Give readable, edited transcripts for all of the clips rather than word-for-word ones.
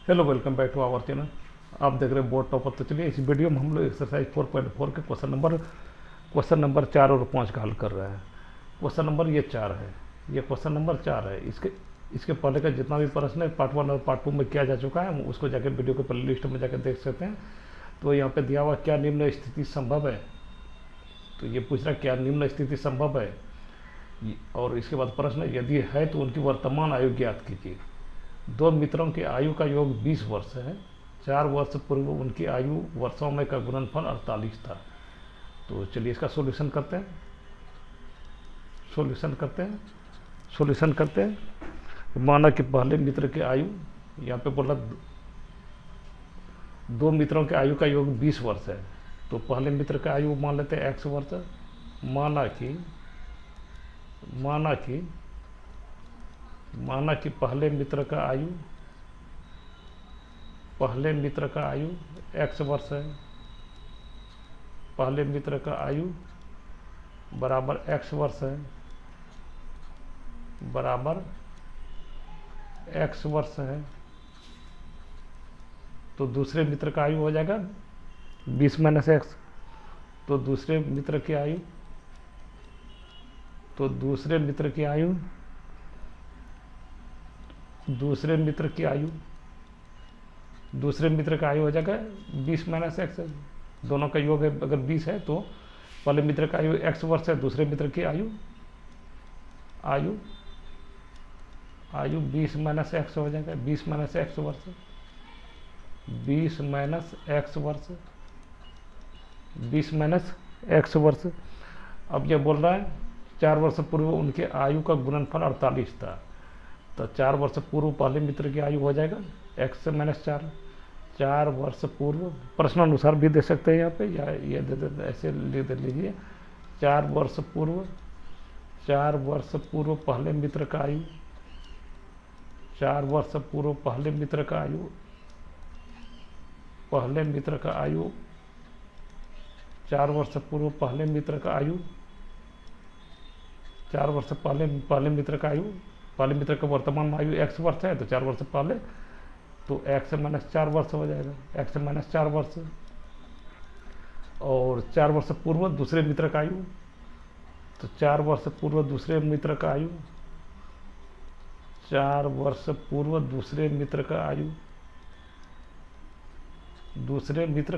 Hello, welcome back to our channel. आप देख रहे हैं बोर्ड टॉपर। तो चलिए इस वीडियो में हम लोग एक्सरसाइज 4.4 के क्वेश्चन नंबर 4 और 5 का हल कर रहे हैं। क्वेश्चन नंबर ये 4 है, ये क्वेश्चन नंबर 4 है। इसके पहले का जितना भी प्रश्न है पार्ट 1 और पार्ट 2 में किया जा चुका है, उसको जाकर वीडियो के प्ले लिस्ट में जाकर देख सकते हैं। तो यहाँ पे दिया हुआ क्या निम्न स्थिति संभव है, तो ये पूछ रहा है क्या निम्न स्थिति संभव है। और इसके बाद प्रश्न यदि है तो उनकी वर्तमान आयु ज्ञात कीजिए। दो मित्रों की आयु का योग 20 वर्ष है। 4 वर्ष पूर्व उनकी आयु वर्षों में का गुणनफल 48 था। तो चलिए इसका सॉल्यूशन करते हैं। माना कि पहले मित्र की आयु, यहाँ पे बोला दो मित्रों की आयु का योग 20 वर्ष है। तो पहले मित्र का आयु मान लेते हैं x वर्ष। माना कि पहले मित्र का आयु x वर्ष है। पहले मित्र का आयु बराबर x वर्ष है, बराबर x वर्ष है। तो दूसरे मित्र का आयु हो जाएगा 20 माइनस एक्स। तो दूसरे मित्र की आयु हो जाएगा 20 माइनस एक्स। दोनों का योग है अगर 20 है तो पहले मित्र का आयु x वर्ष है, दूसरे मित्र की आयु 20 माइनस एक्स हो जाएगा। 20 माइनस एक्स वर्ष। अब ये बोल रहा है 4 वर्ष पूर्व उनके आयु का गुणनफल 48 था। तो 4 वर्ष पूर्व पहले मित्र की आयु हो जाएगा x माइनस 4। 4 वर्ष पूर्व प्रश्नानुसार भी दे सकते हैं यहाँ पे, या ये दे देते ऐसे दे लीजिए। 4 वर्ष पूर्व पहले मित्र का आयु, 4 वर्ष पूर्व पहले मित्र का आयु 4 वर्ष पूर्व पहले मित्र का आयु, 4 वर्ष पहले मित्र का आयु, पहले मित्र का वर्तमान आयु x वर्ष है। तो 4 वर्ष पहले तो x माइनस 4 वर्ष हो जाएगा, x माइनस 4 वर्ष। और 4 वर्ष पूर्व दूसरे मित्र का आयु, तो 4 वर्ष पूर्व दूसरे मित्र का आयु, 4 वर्ष पूर्व दूसरे मित्र का आयु, दूसरे मित्र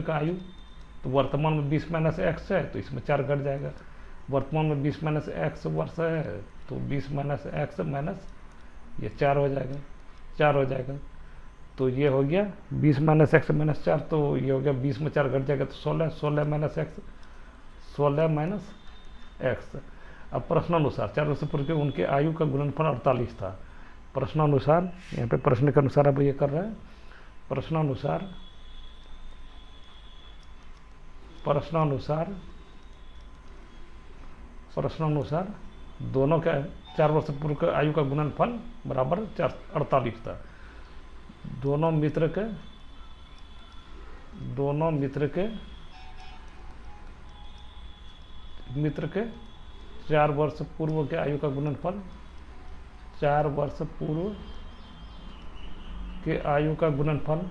का आयु। तो वर्तमान में 20 माइनस एक्स है तो इसमें 4 घट जाएगा। वर्तमान में 20 माइनस एक्स वर्ष है तो 20 माइनस एक्स माइनस ये 4 हो जाएगा। तो ये हो गया 20 माइनस एक्स माइनस 4। तो ये हो गया 20 में 4 घट जाएगा तो 16 माइनस एक्स। अब प्रश्नानुसार 4 वर्ष पूर्व के उनके आयु का गुणनफल 48 था। प्रश्नानुसार यहाँ पे प्रश्न के अनुसार अब ये कर रहे हैं। प्रश्नानुसार दोनों का 4 वर्ष पूर्व का आयु का गुणनफल बराबर 48 था। दोनों मित्र के 4 वर्ष पूर्व के आयु का गुणनफल, 4 वर्ष पूर्व के आयु का गुणनफल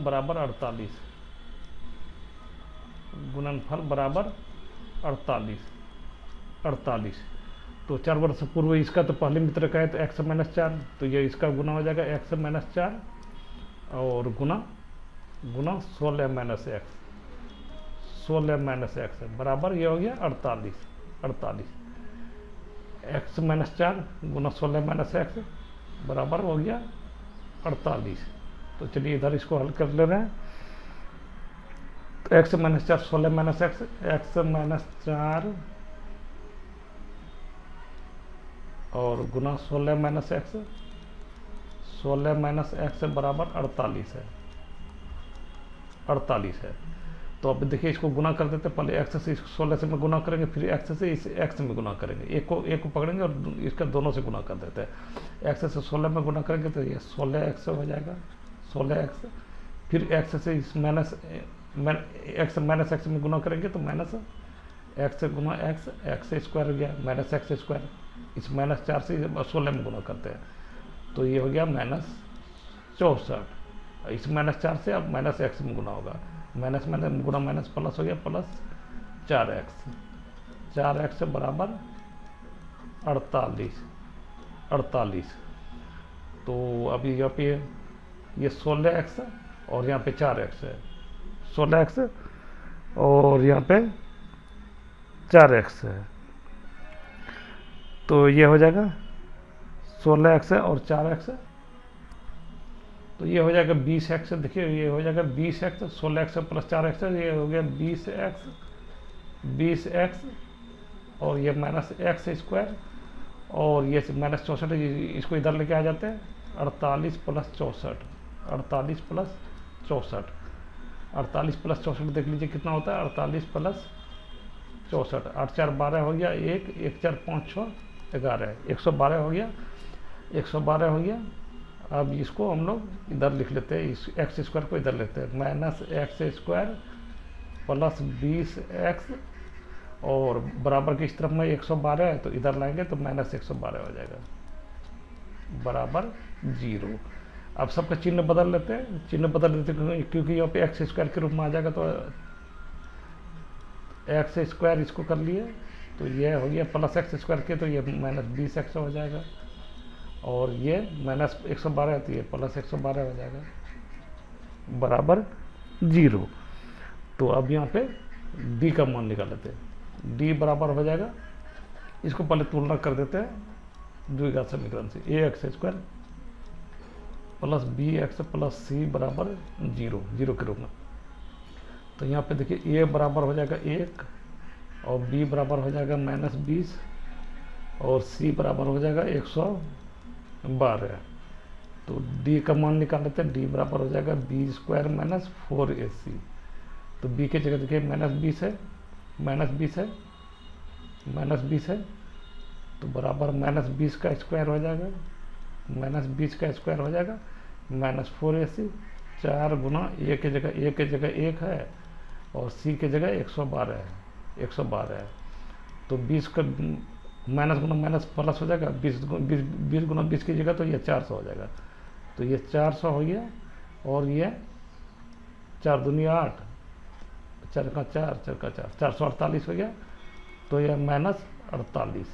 बराबर 48। तो 4 वर्ष पूर्व इसका तो पहले मित्र का है तो x माइनस 4। तो ये इसका गुना हो जाएगा x माइनस 4 और गुना 16 माइनस एक्स बराबर ये हो गया 48। x माइनस 4 गुना 16 माइनस एक्स बराबर हो गया 48। तो चलिए इधर इसको हल कर ले रहे हैं। तो x minus 4 16 minus x, x minus 4 और गुना 16 माइनस एक्स बराबर 48 है। तो अब देखिए इसको गुना कर देते हैं। पहले x से इसको 16 से में गुना करेंगे, फिर x से इस x में गुना करेंगे। एक को पकड़ेंगे और इसका दोनों से गुना कर देते हैं। x से 16 में गुना करेंगे तो ये 16x हो जाएगा, 16x फिर एक्स से इस एक्स माइनस एक्स में गुना करेंगे तो माइनस एक्स गुना एक्स, एक्स स्क्वायर हो गया माइनस एक्स स्क्वायर, इस -4 से 16 में गुना करते हैं तो ये हो गया -64, इस -4 से अब माइनस एक्स में गुना होगा, माइनस माइनस गुना माइनस प्लस हो गया प्लस 4x बराबर 48। तो अभी यहाँ पे ये 16x और यहाँ पे 4x है, 16x और यहाँ पे 4x है, तो ये हो जाएगा 16x और 4x, तो ये हो जाएगा 20x। देखिए ये हो जाएगा 20x, 16x प्लस 4x, ये हो गया 20x और ये माइनस एक्स स्क्वायर और ये -64, इसको इधर लेके आ जाते हैं 48 प्लस 64, 48 प्लस 64 देख लीजिए कितना होता है 48 प्लस 64, 8 4 12 हो गया, 1 1 4 5 6 11, 112 हो गया, 112 हो गया। अब इसको हम लोग इधर लिख लेते हैं, इस एक्स स्क्वायर को इधर लेते हैं, minus x square plus 20x और बराबर की इस तरफ में 112 है तो इधर लाएंगे तो -112 हो जाएगा बराबर 0। अब सबका चिन्ह बदल लेते हैं, चिन्ह बदल लेते हैं क्योंकि यहाँ पे एक्स स्क्वायर के रूप में आ जाएगा, तो एक्स स्क्वायर इसको कर लिए तो ये हो गया प्लस एक्स स्क्वायर के, तो ये -20x हो जाएगा और ये -112 तो ये प्लस 112 हो जाएगा बराबर 0। तो अब यहाँ पे d का मान निकाल लेते हैं, d बराबर हो जाएगा, इसको पहले तुलना कर देते हैं द्विघात समीकरण से, ax square plus bx plus c बराबर 0 के रूप में। तो यहाँ पे देखिए a बराबर हो जाएगा 1 और b बराबर हो जाएगा -20 और c बराबर हो जाएगा 112। तो d का मान निकाल लेते हैं, d बराबर हो जाएगा b स्क्वायर माइनस 4ac। तो b के जगह देखिए -20 है, तो बराबर -20 का स्क्वायर हो जाएगा, -20 का स्क्वायर हो जाएगा -4ac, 4 गुना a के जगह 1 है और c के जगह 112 है। तो 20 का माइनस गुना माइनस प्लस हो जाएगा, 20 गुना 20 की जगह तो ये 400 हो जाएगा, तो ये 400 हो गया और ये 4 दूनी 8, 4 का 4 448 हो गया। तो ये -48,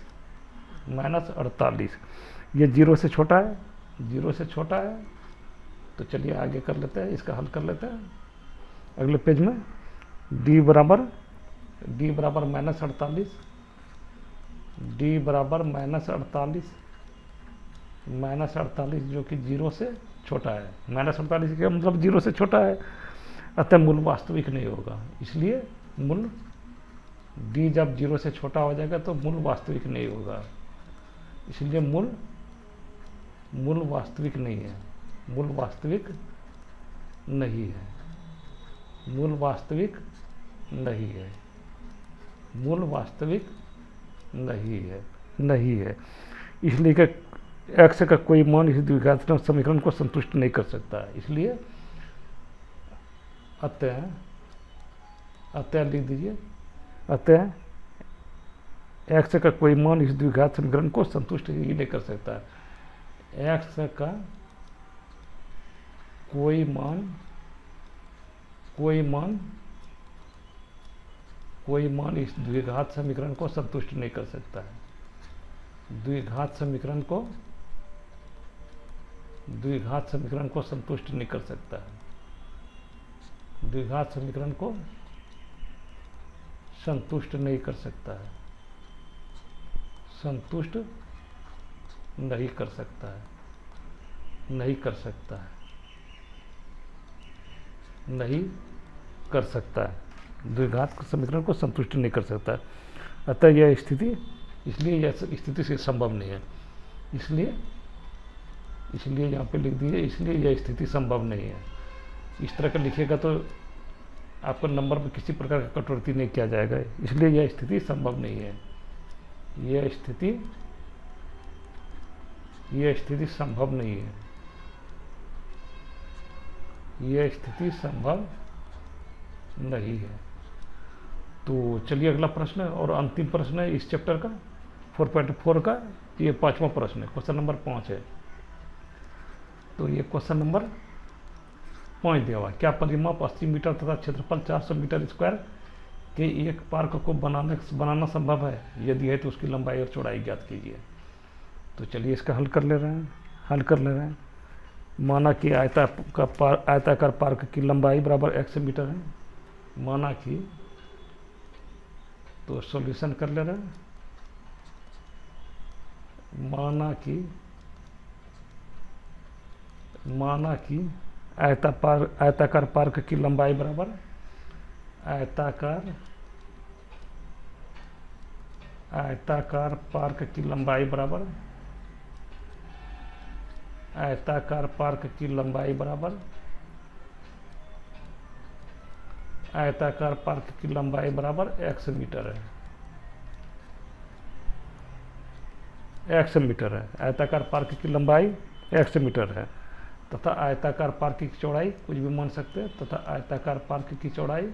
ये 0 से छोटा है, तो चलिए आगे कर लेते हैं, इसका हल कर लेते हैं अगले पेज में। d बराबर -48, d बराबर -48 जो कि 0 से छोटा है, -48 का मतलब 0 से छोटा है, अतः मूल वास्तविक नहीं होगा, इसलिए मूल d जब 0 से छोटा हो जाएगा तो मूल वास्तविक नहीं होगा, इसलिए मूल वास्तविक नहीं है, मूल वास्तविक नहीं है। इसलिए कि x का कोई मान इस द्विघात समीकरण को संतुष्ट नहीं कर सकता है, इसलिए अतः लिख दीजिए, अतः x का कोई मान इस द्विघात समीकरण को संतुष्ट ही नहीं कर सकता है। x का कोई मान इस द्विघात समीकरण को संतुष्ट नहीं कर सकता है। द्विघात समीकरण को संतुष्ट नहीं कर सकता है, द्विघात समीकरण को संतुष्ट नहीं कर सकता है, संतुष्ट नहीं कर सकता है, नहीं कर सकता है, द्विघात समीकरण को संतुष्ट नहीं कर सकता है। अतः यह स्थिति, इसलिए यह स्थिति से संभव नहीं है, इसलिए यहाँ पे लिख दीजिए, इसलिए यह स्थिति संभव नहीं है। इस तरह का लिखिएगा तो आपको नंबर में किसी प्रकार का कटौती नहीं किया जाएगा, इसलिए यह स्थिति संभव नहीं है, यह स्थिति संभव नहीं है, यह स्थिति संभव नहीं है। तो चलिए अगला प्रश्न और अंतिम प्रश्न है इस चैप्टर का 4.4 का। ये 5वां प्रश्न है, क्वेश्चन नंबर 5 है। तो ये क्वेश्चन नंबर 5 दिया हुआ। क्या परिमाप 80 मीटर तथा क्षेत्रफल 400 मीटर स्क्वायर के एक पार्क को बनाना संभव है? यदि है तो उसकी लंबाई और चौड़ाई ज्ञात कीजिए। तो चलिए इसका हल कर ले रहे हैं। माना कि आयताकार पार्क की लंबाई बराबर x मीटर है। माना कि, तो सॉल्यूशन कर ले रहे हैं। माना कि आयताकार पार्क की लंबाई बराबर आयताकार पार्क की लंबाई बराबर x मीटर है। आयताकार पार्क की लंबाई x मीटर है तथा आयताकार पार्क की चौड़ाई कुछ भी मान सकते हैं, तथा आयताकार पार्क की चौड़ाई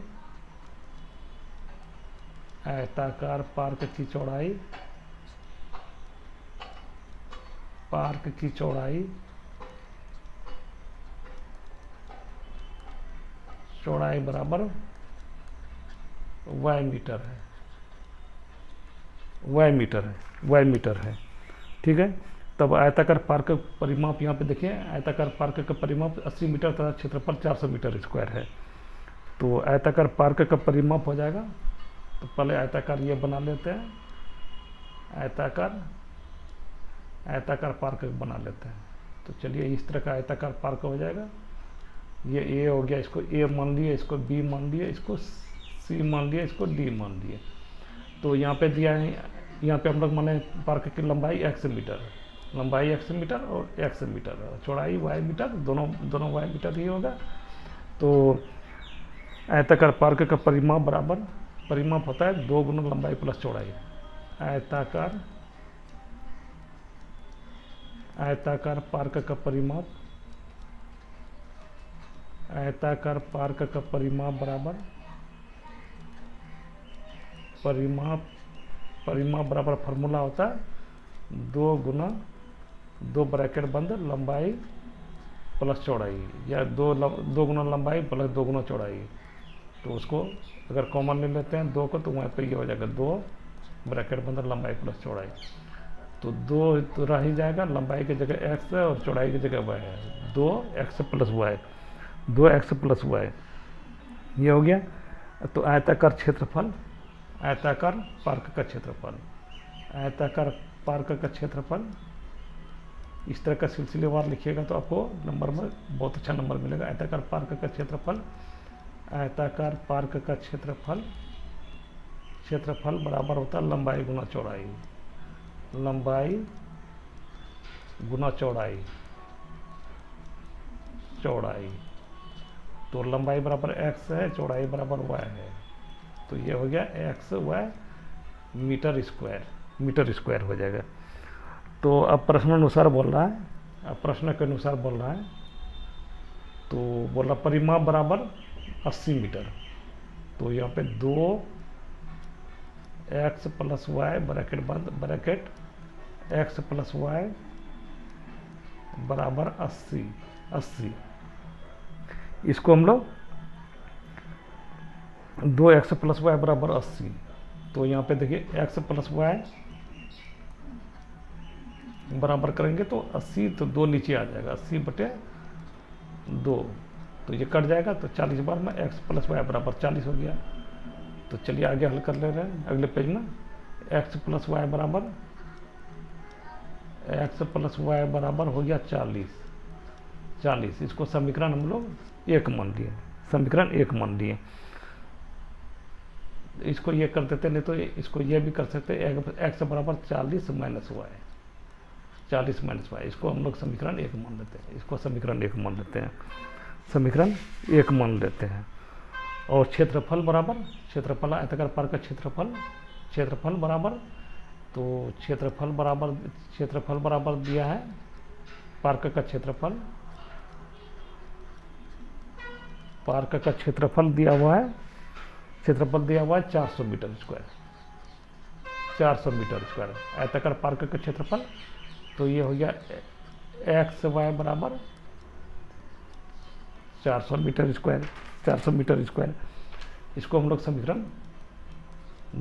y मीटर है। ठीक है। तब आयताकार पार्क का परिमाप यहाँ पे देखिए, आयताकार पार्क का परिमाप 80 मीटर तथा क्षेत्रफल 400 मीटर स्क्वायर है। तो आयताकार पार्क का परिमाप हो जाएगा, तो पहले आयताकार ये बना लेते हैं, आयताकार पार्क बना लेते हैं। तो चलिए इस तरह का आयताकार पार्क हो जाएगा। ये ए हो गया, इसको ए मान लिए, इसको बी मान लिए, इसको सी मान लिए, इसको डी मान लिए। तो यहाँ पे दिया है, यहाँ पे हम लोग माने पार्क की लंबाई x मीटर और x मीटर, चौड़ाई y मीटर, दोनों y मीटर ही होगा। तो आयताकार पार्क का परिमाप होता है 2 गुना लंबाई प्लस चौड़ाई। आयताकार पार्क का परिमाप बराबर फार्मूला होता है 2 गुना 2 ब्रैकेट बंद लंबाई प्लस चौड़ाई, या 2 गुना लंबाई प्लस 2 गुना चौड़ाई। तो उसको अगर कॉमन ले लेते हैं 2 को, तो वहाँ पे ये हो जाएगा 2 ब्रैकेट बंद लंबाई प्लस चौड़ाई। तो 2 तो रह ही जाएगा, लंबाई की जगह x है और चौड़ाई की जगह y है, 2x प्लस y, ये हो गया। तो आयताकार पार्क का क्षेत्रफल इस तरह का सिलसिलेवार लिखिएगा तो आपको नंबर में बहुत अच्छा नंबर मिलेगा। आयताकार पार्क का क्षेत्रफल बराबर होता है लंबाई गुना चौड़ाई। तो लंबाई बराबर x है, चौड़ाई बराबर y है। तो ये हो गया x y मीटर स्क्वायर हो जाएगा। तो अब प्रश्न के अनुसार बोल रहा है, तो बोला परिमाप बराबर 80 मीटर। तो यहाँ पे 2x प्लस वाई ब्रैकेट बंद ब्रैकेट x प्लस वाई बराबर 80। इसको हम लोग 2x प्लस वाई बराबर 80। तो यहाँ पे देखिए x प्लस वाई बराबर करेंगे तो 80, तो 2 नीचे आ जाएगा, 80/2। तो ये कट जाएगा, तो 40 बार में x प्लस वाई बराबर 40 हो गया। तो चलिए आगे हल कर ले रहे हैं अगले पेज में। x प्लस वाई बराबर हो गया 40। इसको समीकरण हम लोग 1 मान लिए। इसको ये कर देते, नहीं तो इसको ये भी कर सकते, x बराबर 40 माइनस वाई। इसको हम लोग समीकरण 1 मान लेते हैं। और क्षेत्रफल आयताकार पार्क का क्षेत्रफल बराबर, तो क्षेत्रफल बराबर दिया है पार्क का क्षेत्रफल पार्क का क्षेत्रफल दिया हुआ है, क्षेत्रफल दिया हुआ है 400 मीटर स्क्वायर, 400 मीटर स्क्वायर आयताकार पार्क का क्षेत्रफल। तो ये हो गया एक्स वाई बराबर 400 मीटर स्क्वायर, 400 मीटर स्क्वायर। इसको हम लोग समीकरण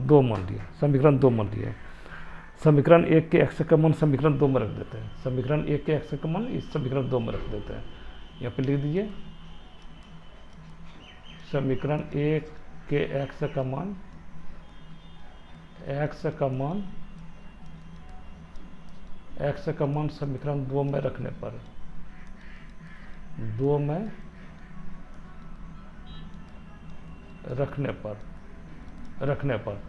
2 मान लिया, समीकरण 2 मान लिया। समीकरण 1 के एक्स का मान समीकरण 2 में रख देते हैं, समीकरण 1 के एक्स का मान इस समीकरण 2 में रख देते हैं। यहाँ पे लिख दीजिए समीकरण 1 के एक्स का मान, एक्स का मान, एक्स का मान समीकरण 2 में रखने पर, 2 में रखने पर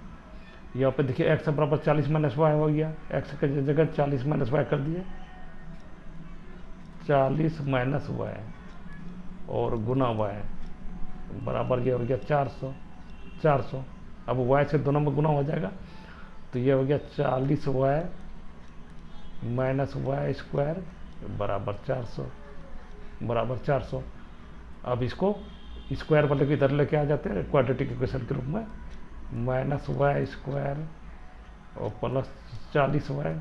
यहाँ पे देखिए एक्स बराबर 40 माइनस वाई हो गया, एक्स की जगह 40 माइनस वाई कर दिए, 40 माइनस वाई और गुना वाई बराबर ये हो गया 400, 400। अब वाई से दोनों में गुना हो जाएगा तो ये हो गया 40 वाई माइनस वाई स्क्वायर बराबर 400, बराबर 400। अब इसको स्क्वायर वाले को इधर लेके आ जाते हैं क्वाड्रेटिक इक्वेशन के रूप में, माइनस वाई स्क्वायर और प्लस 40 वाई,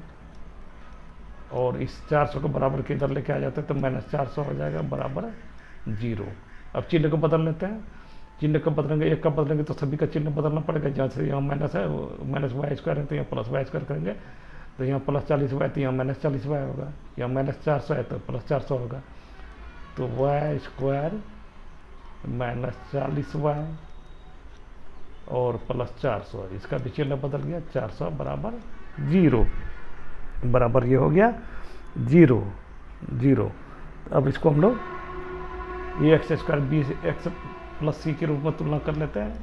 और इस 400 को बराबर के इधर लेके आ जाते हैं तो माइनस 400 हो जाएगा बराबर 0। अब चिन्ह को बदल लेते हैं, चिन्ह को बदलेंगे, एक का बदलेंगे तो सभी का चिन्ह बदलना पड़ेगा। जहाँ से यहाँ माइनस है, माइनस वाई स्क्वायर है तो यहाँ प्लस वाई स्क्वायर करेंगे, तो यहाँ प्लस 40 वाई तो यहाँ माइनस 40 वाई होगा, यहाँ माइनस 400 है तो प्लस 400 होगा। तो वाई स्क्वायर माइनस 40 वाई और प्लस 400, इसका भी चिन्ह बदल गया, 400 बराबर 0, बराबर ये हो गया 0, 0। अब इसको हम लोग a x square b x plus c के रूप में तुलना कर लेते हैं,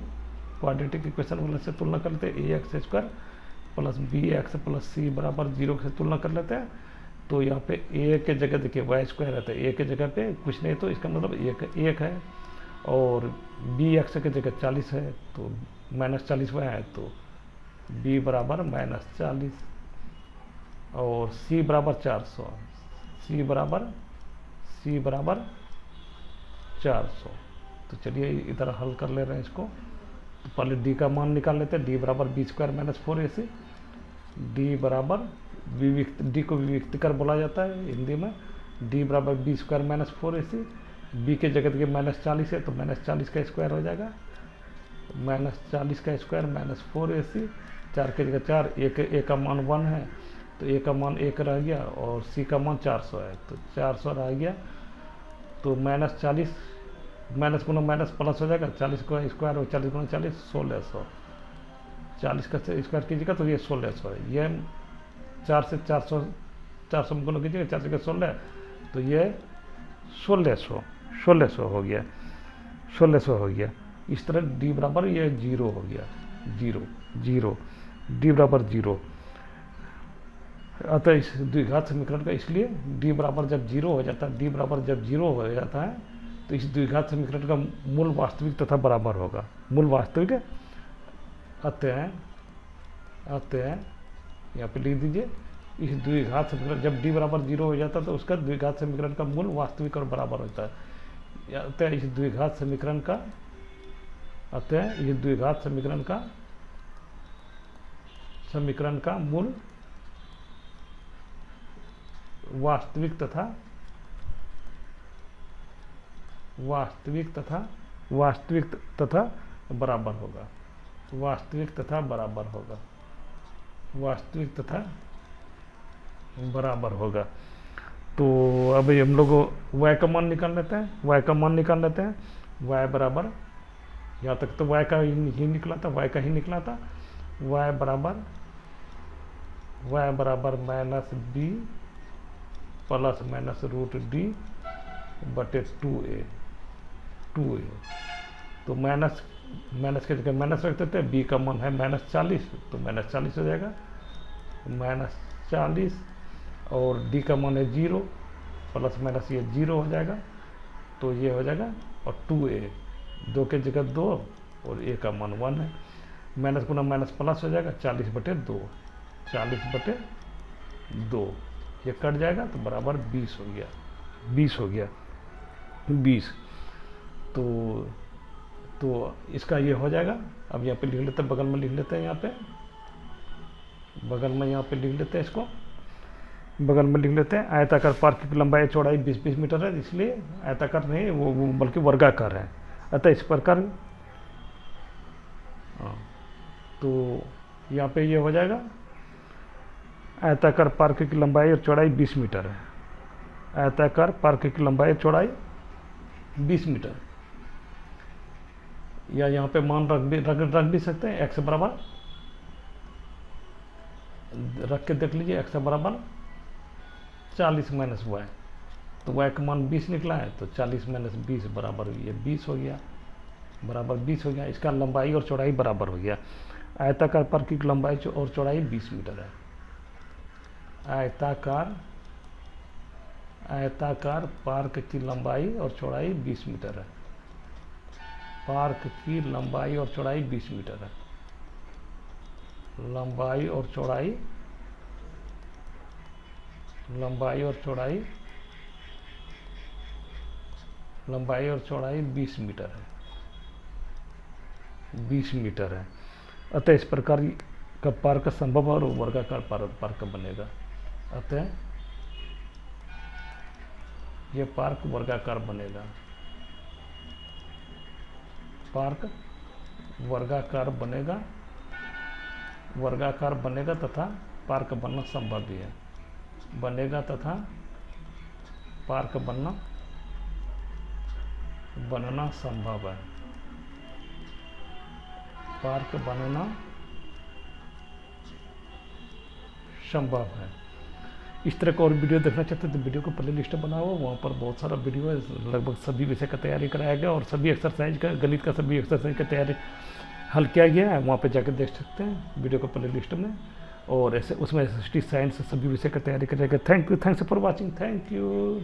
क्वाड्रेटिक इक्वेशन वाले से तुलना कर लेते हैं, a x square plus b x plus c बराबर 0 से तुलना कर लेते हैं। तो यहाँ पे ए के जगह देखिए वाई स्क्वायर रहता है, ए के जगह पे कुछ नहीं तो इसका मतलब एक है, और बी एक्स के जगह 40 है तो माइनस 40 वाई है तो बी बराबर माइनस 40, और सी बराबर 400, सी बराबर 400। तो चलिए इधर हल कर ले रहे हैं इसको। तो पहले डी का मान निकाल लेते हैं, डी बराबर B square minus 4ac, D बराबर डी को विविक्तिकर बोला जाता है हिंदी में, डी बराबर B square minus 4ac, B के जगह के माइनस 40 है तो माइनस 40 का स्क्वायर हो जाएगा, माइनस 40 का स्क्वायर माइनस 4ac, 4 के जगह 4, ए का मान 1 है तो ए का मान 1 रह गया, और सी का मान 400 है तो 400 रह गया। तो माइनस 40 माइनस गुना माइनस प्लस हो जाएगा, 40 का स्क्वायर और 40 गुना 40 1600, 40 का स्क्वायर कीजिएगा तो ये 1600 है। ये 4 से 400 में गुना कीजिएगा, 4 से 16 तो ये 1600 हो गया, 1600 हो गया। इस तरह डी बराबर ये 0 हो गया, 0 डी बराबर 0। अतः इस द्विघात समीकरण का इसलिए डी बराबर जब 0 हो जाता है, डी बराबर जब 0 हो जाता है तो इस द्विघात समीकरण का मूल वास्तविक तथा बराबर होगा, मूल वास्तविक। अतः यहाँ पे लिख दीजिए इस द्विघात समीकरण जब डी बराबर 0 हो जाता है तो उसका द्विघात समीकरण का मूल वास्तविक और बराबर होता है। अतः इस द्विघात समीकरण का, अतः इस द्विघात समीकरण का मूल वास्तविक तथा बराबर होगा, वास्तविक तथा बराबर होगा। तो अब हम लोग y का मान निकाल लेते हैं, y बराबर, यहाँ तक तो y का ही निकला था, y बराबर minus B plus minus root D बटे 2a। तो माइनस के जगह माइनस रख देते हैं, बी का मान है माइनस 40 तो माइनस 40 हो जाएगा, माइनस 40, और डी का मान है 0, प्लस माइनस ये 0 हो जाएगा तो ये हो जाएगा, और 2a, 2 के जगह 2 और a का मान 1 है, माइनस गुना माइनस प्लस हो जाएगा, 40 बटे 2 ये कट जाएगा तो बराबर 20 हो गया, 20। तो इसका ये हो जाएगा। अब यहाँ पे लिख लेते हैं, बगल में लिख लेते हैं, यहाँ पे बगल में यहाँ पे लिख लेते हैं, इसको बगल में लिख लेते हैं। आयताकार पार्क की लंबाई चौड़ाई 20-20 मीटर है, इसलिए आयताकार नहीं वो बल्कि वर्गाकार है। अतः इस प्रकार तो यहाँ पे ये हो जाएगा, आयताकार पार्क की लंबाई और चौड़ाई 20 मीटर है। आयताकार पार्क की लंबाई और चौड़ाई 20 मीटर, या यहाँ पे मान रख भी सकते हैं। x बराबर रख के देख लीजिए, x बराबर 40 माइनस वाई, तो y का मान 20 निकला है, तो 40 माइनस 20 बराबर ये 20 हो गया, बराबर 20 हो गया। इसका लंबाई और चौड़ाई बराबर हो गया। आयताकार पार्क की लंबाई और चौड़ाई 20 मीटर है। आयताकार पार्क की लंबाई और चौड़ाई 20 मीटर है। पार्क की लंबाई और चौड़ाई 20 मीटर है। लंबाई और चौड़ाई 20 मीटर है। 20 मीटर है। अतः इस प्रकार का पार्क संभव और वर्गाकार पार्क बनेगा। अतः यह पार्क वर्गाकार बनेगा। पार्क वर्गाकार बनेगा तथा पार्क बनना संभव भी है। बनेगा तथा पार्क बनना संभव है। पार्क बनना संभव है। इस तरह का और वीडियो देखना चाहते हैं तो वीडियो को प्ले लिस्ट बनाओ, वहाँ पर बहुत सारा वीडियो है, लगभग सभी विषय का तैयारी कराया गया और सभी एक्सरसाइज का, गणित का सभी एक्सरसाइज का तैयारी हल किया गया है। वहाँ पे जाकर देख सकते हैं वीडियो को प्ले लिस्ट में, और ऐसे उसमें SST साइंस सभी विषय का तैयारी कराया गया। Thanks for watching. Thank you.